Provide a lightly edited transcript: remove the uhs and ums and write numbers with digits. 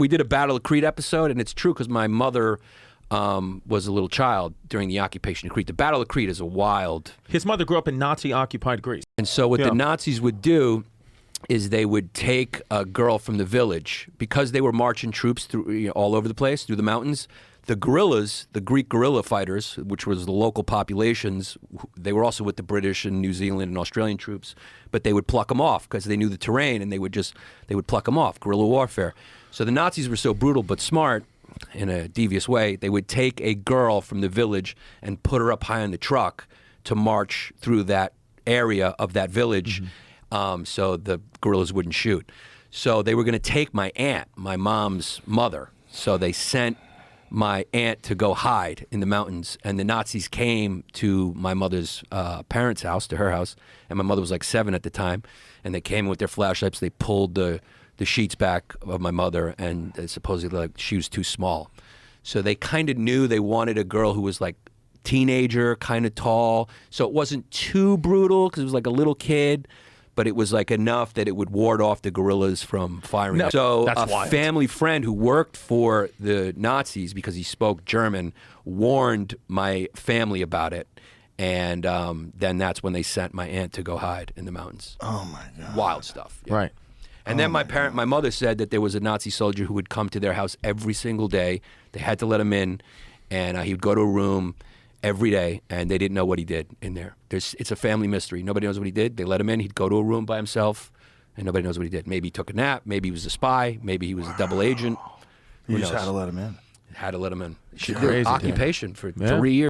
We did a Battle of Crete episode, and it's true because my mother was a little child during the occupation of Crete. The Battle of Crete is a wild... His mother grew up in Nazi-occupied Greece. And so what the Nazis would do is they would take a girl from the village, because they were marching troops through all over the place, through the mountains. The guerrillas, the Greek guerrilla fighters, which was the local populations, they were also with the British and New Zealand and Australian troops, but they would pluck them off because they knew the terrain, and they would pluck them off, guerrilla warfare. So the Nazis were so brutal but smart, in a devious way, they would take a girl from the village and put her up high on the truck to march through that area of that village, so the guerrillas wouldn't shoot. So they were going to take my aunt, my mom's mother. So they sent my aunt to go hide in the mountains, and the Nazis came to my mother's parents' house, to her house, and my mother was like 7 at the time, and they came with their flashlights. They pulled the sheets back of my mother, and supposedly like she was too small. So they kind of knew they wanted a girl who was like teenager, kind of tall. So it wasn't too brutal because it was like a little kid, but it was like enough that it would ward off the guerrillas from firing. No, so that's a wild. family friend who worked for the Nazis, because he spoke German, warned my family about it. And then that's when they sent my aunt to go hide in the mountains. Oh my God. Wild stuff. Yeah. Right. And then my mother said that there was a Nazi soldier who would come to their house every single day. They had to let him in, and he would go to a room every day, and they didn't know what he did in there. It's a family mystery. Nobody knows what he did. They let him in. He'd go to a room by himself, and nobody knows what he did. Maybe he took a nap. Maybe he was a spy. Maybe he was a double agent. You just had to let him in. Had to let him in. Crazy, Occupation for Yeah. 3 years.